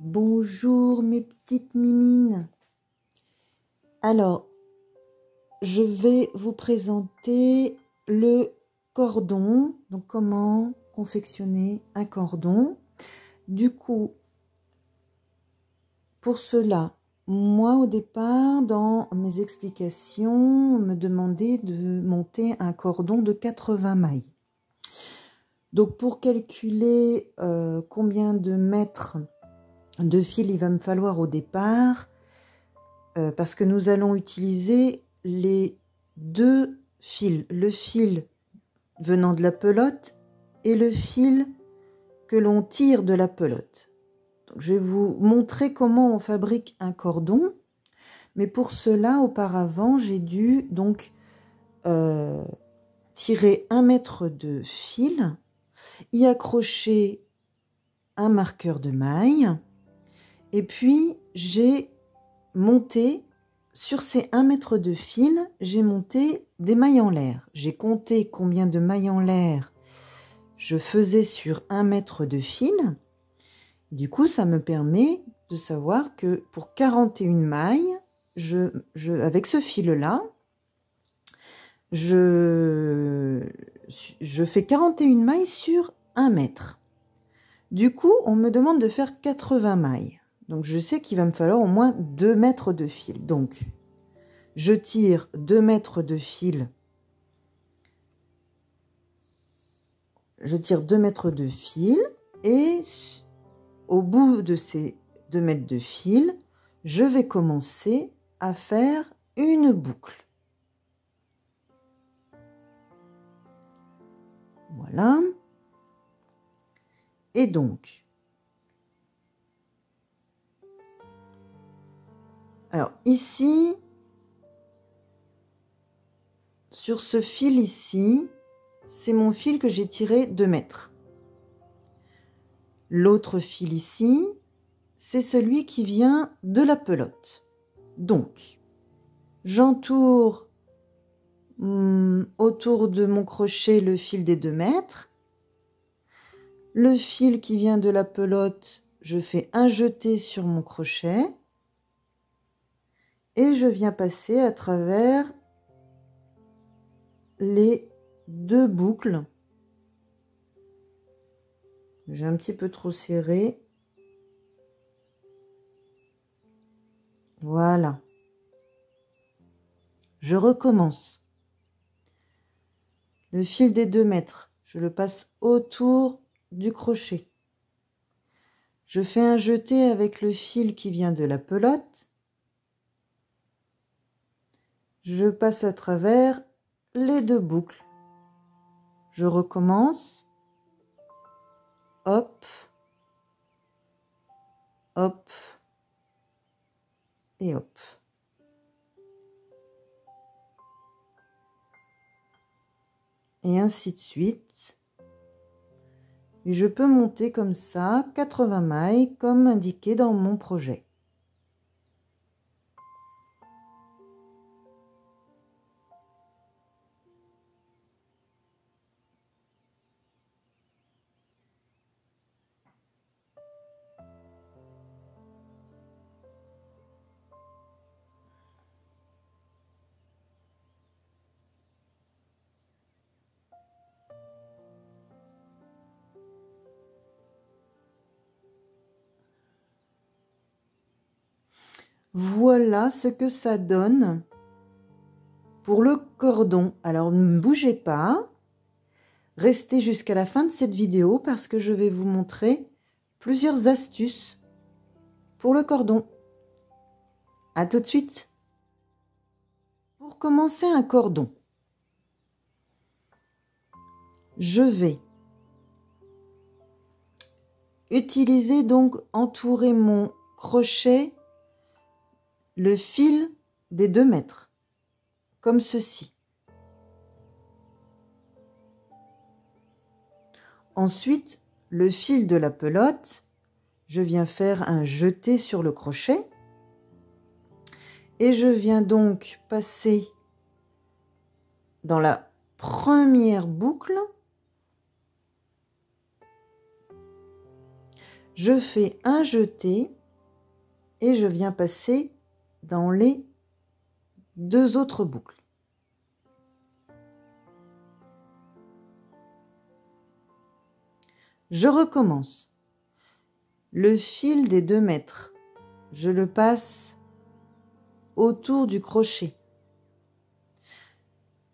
Bonjour mes petites mimines. Alors, je vais vous présenter le cordon. Donc, comment confectionner un cordon. Du coup, pour cela, moi au départ, dans mes explications, on me demandait de monter un cordon de 80 mailles. Donc, pour calculer combien de mètres de fil il va me falloir au départ, parce que nous allons utiliser les deux fils, le fil venant de la pelote et le fil que l'on tire de la pelote. Donc, je vais vous montrer comment on fabrique un cordon, mais pour cela, auparavant, j'ai dû donc tirer 1 mètre de fil, y accrocher un marqueur de maille, et puis j'ai monté sur ces 1 mètre de fil, j'ai monté des mailles en l'air. J'ai compté combien de mailles en l'air je faisais sur 1 mètre de fil. Et du coup, ça me permet de savoir que pour 41 mailles, avec ce fil-là, je fais 41 mailles sur 1 mètre. Du coup, on me demande de faire 80 mailles. Donc, je sais qu'il va me falloir au moins 2 mètres de fil. Donc, je tire 2 mètres de fil. Je tire 2 mètres de fil et au bout de ces 2 mètres de fil, je vais commencer à faire une boucle. Voilà. Et donc, alors ici, sur ce fil ici, c'est mon fil que j'ai tiré 2 mètres. L'autre fil ici, c'est celui qui vient de la pelote. Donc, j'entoure autour de mon crochet le fil des 2 mètres. Le fil qui vient de la pelote, je fais un jeté sur mon crochet. Et je viens passer à travers les 2 boucles. J'ai un petit peu trop serré. Voilà. Je recommence. Le fil des 2 mètres, je le passe autour du crochet. Je fais un jeté avec le fil qui vient de la pelote. Je passe à travers les 2 boucles. Je recommence. Hop. Hop. Et hop. Et ainsi de suite. Et je peux monter comme ça 80 mailles comme indiqué dans mon projet. Voilà ce que ça donne pour le cordon. Alors ne bougez pas, restez jusqu'à la fin de cette vidéo parce que je vais vous montrer plusieurs astuces pour le cordon. À tout de suite. Pour commencer un cordon, je vais utiliser donc entourer mon crochet le fil des 2 mètres, comme ceci. Ensuite, le fil de la pelote, je viens faire un jeté sur le crochet et je viens donc passer dans la première boucle. je fais un jeté et je viens passer dans les 2 autres boucles. Je recommence. Le fil des 2 mètres, je le passe autour du crochet.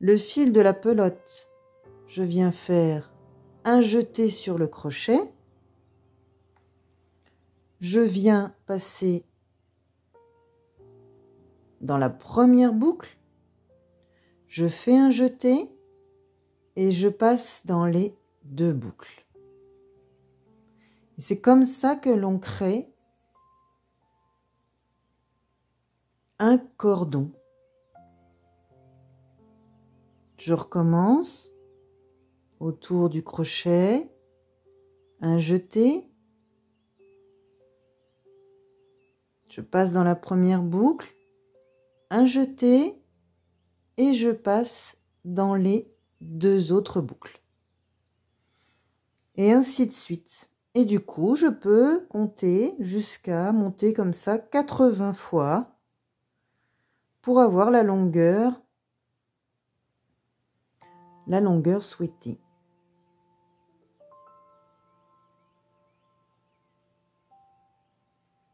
Le fil de la pelote, je viens faire un jeté sur le crochet. Je viens passer dans la première boucle. Je fais un jeté et je passe dans les 2 boucles. C'est comme ça que l'on crée un cordon. Je recommence autour du crochet, un jeté, je passe dans la première boucle, un jeté et je passe dans les 2 autres boucles. Et ainsi de suite. Et du coup, je peux compter jusqu'à monter comme ça 80 fois pour avoir la longueur souhaitée.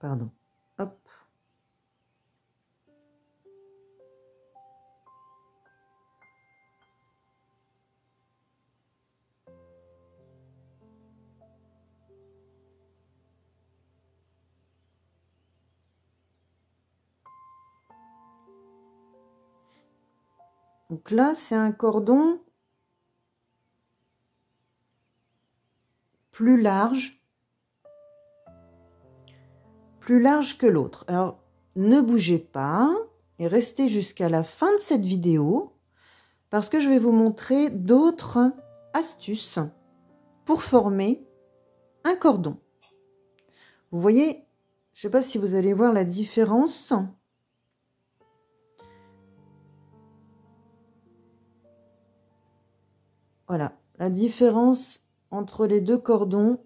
Pardon. Hop. Donc là, c'est un cordon plus large que l'autre. Alors, ne bougez pas et restez jusqu'à la fin de cette vidéo parce que je vais vous montrer d'autres astuces pour former un cordon. Vous voyez, je ne sais pas si vous allez voir la différence. Voilà, la différence entre les 2 cordons.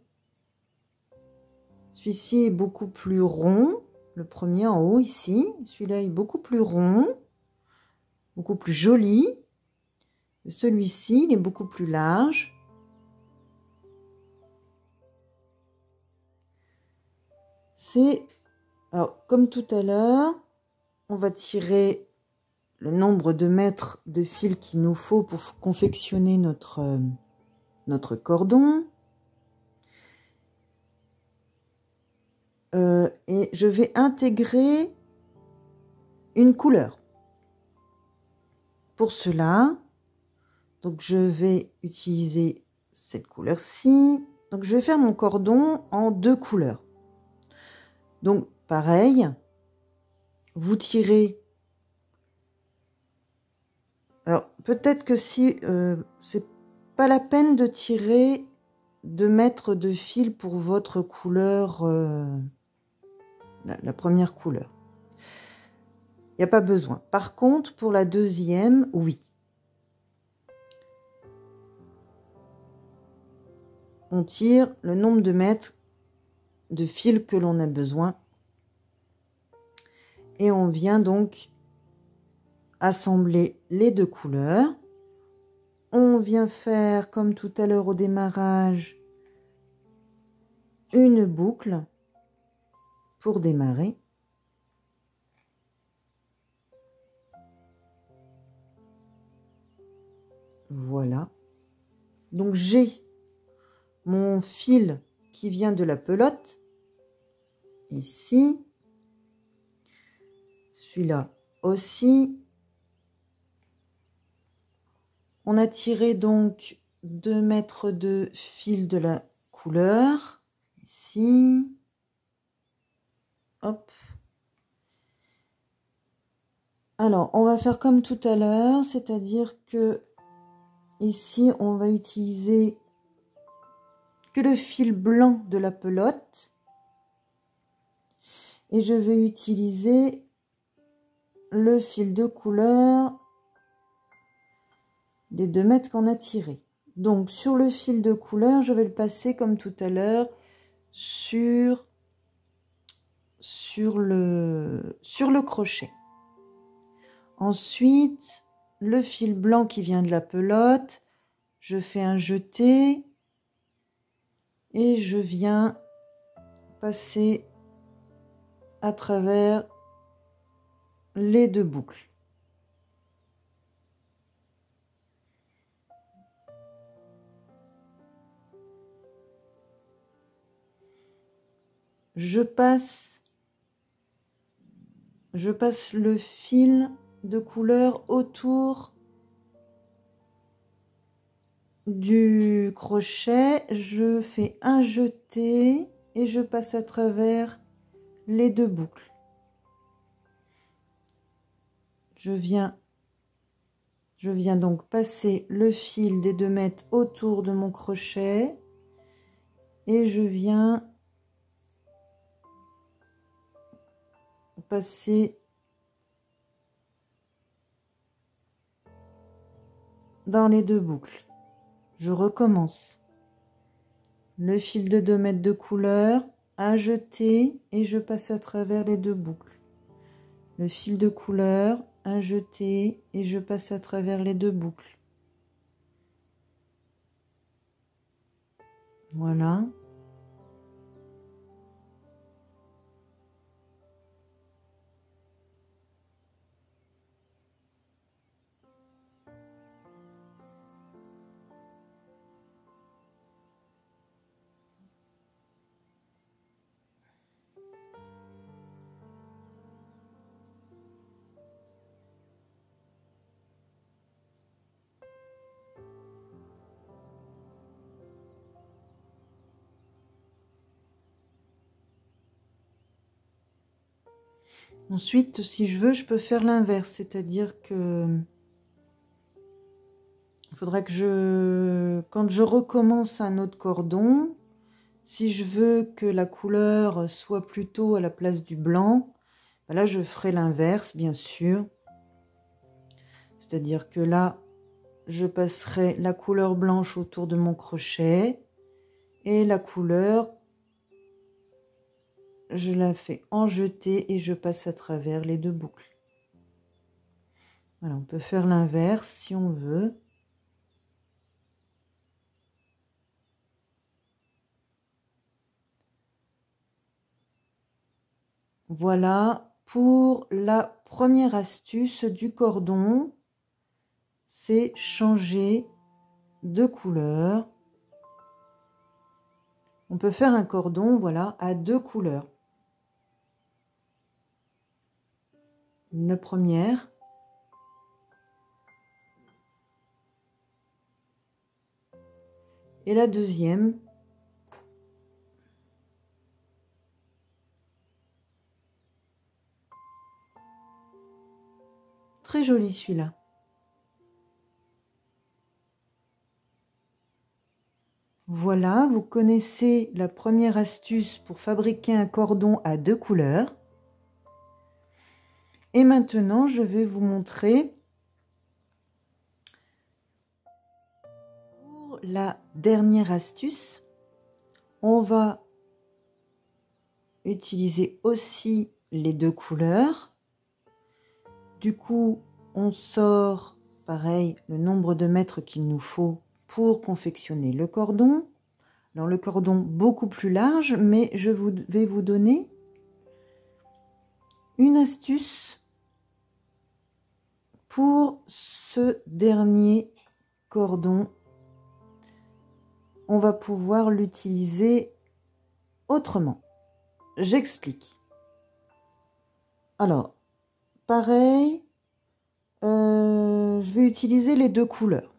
Celui-ci est beaucoup plus rond, le premier en haut ici. Celui-là est beaucoup plus rond, beaucoup plus joli. Celui-ci, il est beaucoup plus large. Alors, comme tout à l'heure, on va tirer le nombre de mètres de fil qu'il nous faut pour confectionner notre cordon. Et je vais intégrer une couleur. Pour cela, donc je vais utiliser cette couleur-ci. Donc je vais faire mon cordon en 2 couleurs. Donc pareil, vous tirez. Alors peut-être que si c'est pas la peine de tirer 2 mètres de fil pour votre couleur, la première couleur. Il n'y a pas besoin. Par contre, pour la deuxième, oui. On tire le nombre de mètres de fil que l'on a besoin. Et on vient donc assembler les 2 couleurs. On vient faire, comme tout à l'heure au démarrage, une boucle pour démarrer. Voilà. Donc j'ai mon fil qui vient de la pelote, ici. Celui-là aussi. On a tiré donc 2 mètres de fil de la couleur, ici. Hop. Alors, on va faire comme tout à l'heure, c'est-à-dire que ici, on va utiliser que le fil blanc de la pelote. Et je vais utiliser le fil de couleur des 2 mètres qu'on a tiré. Donc, sur le fil de couleur, je vais le passer comme tout à l'heure sur le crochet. Ensuite, le fil blanc qui vient de la pelote, je fais un jeté et je viens passer à travers les 2 boucles. Je passe le fil de couleur autour du crochet, je fais un jeté et je passe à travers les 2 boucles. Je viens donc passer le fil des 2 mètres autour de mon crochet et je viens passer dans les 2 boucles. Je recommence. Le fil de 2 mètres de couleur, un jeté et je passe à travers les 2 boucles. Le fil de couleur, un jeté et je passe à travers les 2 boucles. Voilà. Ensuite, si je veux, je peux faire l'inverse, c'est-à-dire que il faudra que quand je recommence un autre cordon, si je veux que la couleur soit plutôt à la place du blanc, ben là je ferai l'inverse, bien sûr. C'est-à-dire que là, je passerai la couleur blanche autour de mon crochet et la couleur, je la fais en jeté et je passe à travers les 2 boucles. Voilà, on peut faire l'inverse si on veut. Voilà pour la première astuce du cordon, c'est changer de couleur. On peut faire un cordon, voilà, à 2 couleurs. Une première. Et la deuxième. Très joli celui-là. Voilà, vous connaissez la première astuce pour fabriquer un cordon à 2 couleurs. Et maintenant, je vais vous montrer pour la dernière astuce. On va utiliser aussi les 2 couleurs. Du coup, on sort, pareil, le nombre de mètres qu'il nous faut pour confectionner le cordon. Alors, le cordon beaucoup plus large, mais je vais vous donner une astuce pour ce dernier cordon. On va pouvoir l'utiliser autrement. J'explique. Alors, pareil, je vais utiliser les 2 couleurs.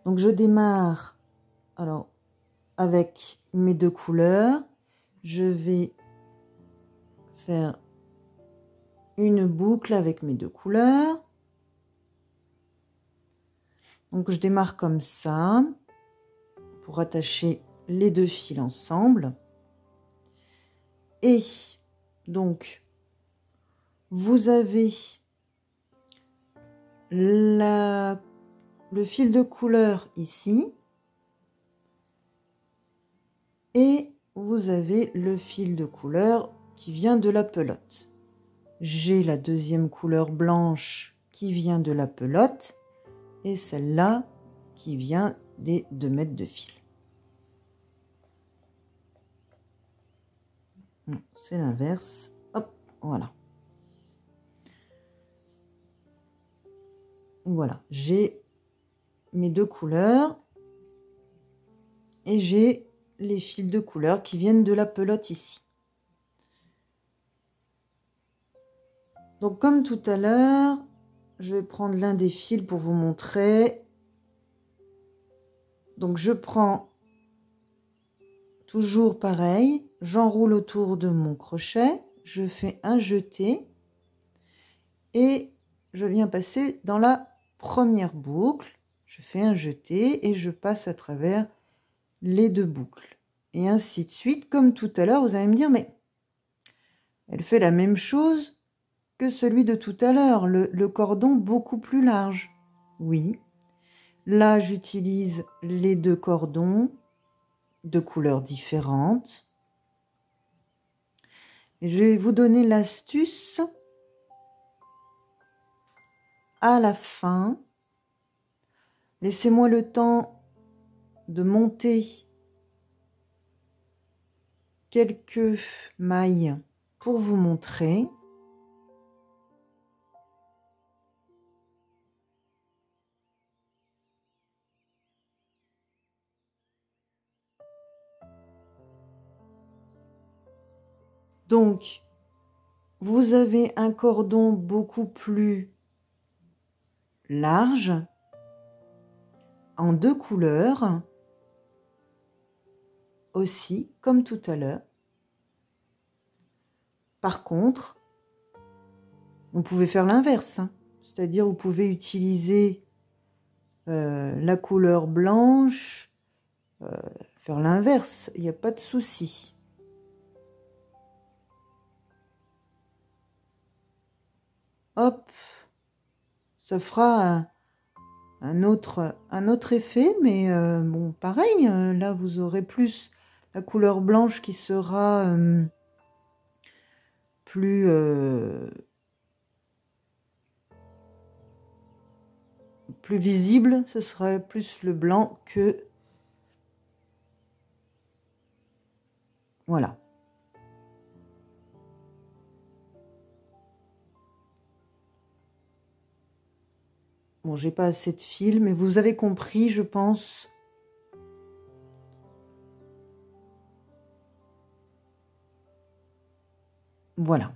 Donc, je démarre alors avec mes 2 couleurs. Je vais faire une boucle avec mes 2 couleurs. Donc, je démarre comme ça pour attacher les 2 fils ensemble. Et donc, vous avez le fil de couleur ici. et vous avez le fil de couleur qui vient de la pelote. J'ai la deuxième couleur blanche qui vient de la pelote et celle-là qui vient des 2 mètres de fil. C'est l'inverse. Hop, voilà. Voilà, j'ai mes 2 couleurs et j'ai les fils de couleur qui viennent de la pelote ici. Donc comme tout à l'heure, je vais prendre l'un des fils pour vous montrer. Donc je prends toujours pareil, j'enroule autour de mon crochet, je fais un jeté et je viens passer dans la première boucle. Je fais un jeté et je passe à travers les 2 boucles. Et ainsi de suite, comme tout à l'heure, vous allez me dire, mais elle fait la même chose que celui de tout à l'heure, le cordon beaucoup plus large. Oui, là j'utilise les 2 cordons de couleurs différentes. Et je vais vous donner l'astuce à la fin. Laissez-moi le temps de monter quelques mailles pour vous montrer. Donc, vous avez un cordon beaucoup plus large, en 2 couleurs, aussi, comme tout à l'heure. Par contre, vous pouvez faire l'inverse, hein. C'est-à-dire vous pouvez utiliser la couleur blanche, faire l'inverse, il n'y a pas de souci. Hop, ça fera un autre effet, mais bon, pareil, là vous aurez plus la couleur blanche qui sera plus visible, ce serait plus le blanc que... Voilà. Bon, j'ai pas assez de fil, mais vous avez compris, je pense. Voilà.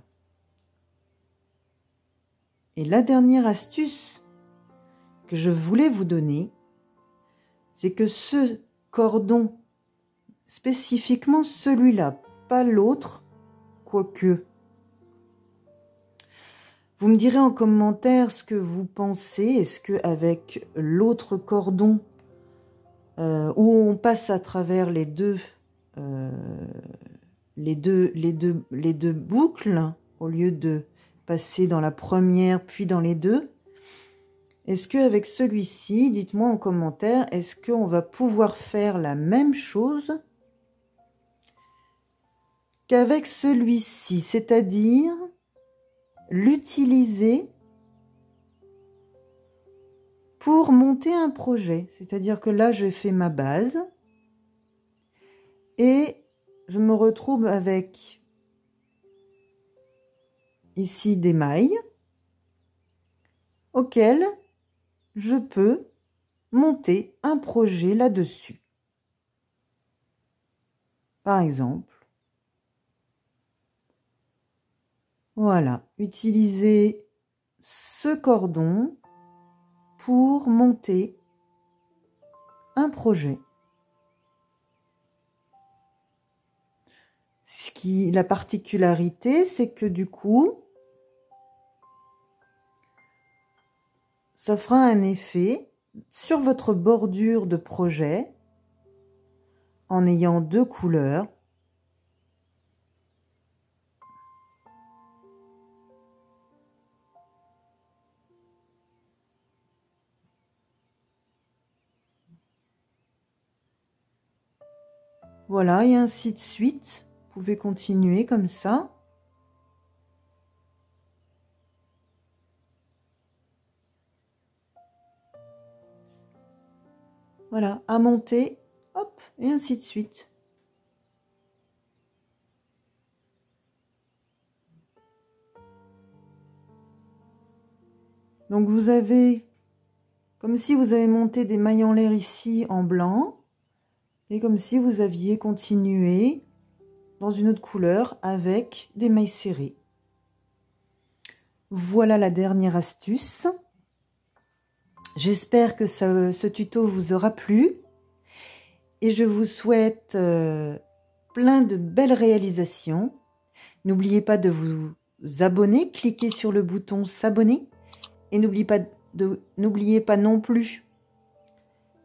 Et la dernière astuce que je voulais vous donner, c'est que ce cordon, spécifiquement celui-là, pas l'autre, quoique. Vous me direz en commentaire ce que vous pensez. Est-ce que avec l'autre cordon, où on passe à travers les deux boucles, au lieu de passer dans la première puis dans les deux, est-ce qu'avec celui-ci, dites-moi en commentaire, est-ce qu'on va pouvoir faire la même chose qu'avec celui-ci, c'est-à-dire l'utiliser pour monter un projet. C'est-à-dire que là, j'ai fait ma base et je me retrouve avec ici des mailles auxquelles je peux monter un projet là-dessus. Par exemple, voilà, utiliser ce cordon pour monter un projet. La particularité, c'est que du coup, ça fera un effet sur votre bordure de projet en ayant 2 couleurs. Voilà, et ainsi de suite. Vous pouvez continuer comme ça. Voilà, à monter, hop, et ainsi de suite. Donc vous avez, comme si vous avez monté des mailles en l'air ici en blanc, et comme si vous aviez continué dans une autre couleur avec des mailles serrées. Voilà la dernière astuce. J'espère que ce tuto vous aura plu et je vous souhaite plein de belles réalisations. N'oubliez pas de vous abonner, cliquez sur le bouton s'abonner et n'oubliez pas non plus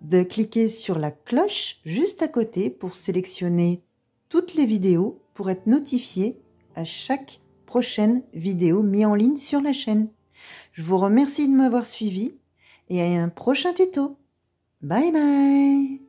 de cliquer sur la cloche juste à côté pour sélectionner toutes les vidéos pour être notifié à chaque prochaine vidéo mise en ligne sur la chaîne. Je vous remercie de m'avoir suivi et à un prochain tuto. Bye bye!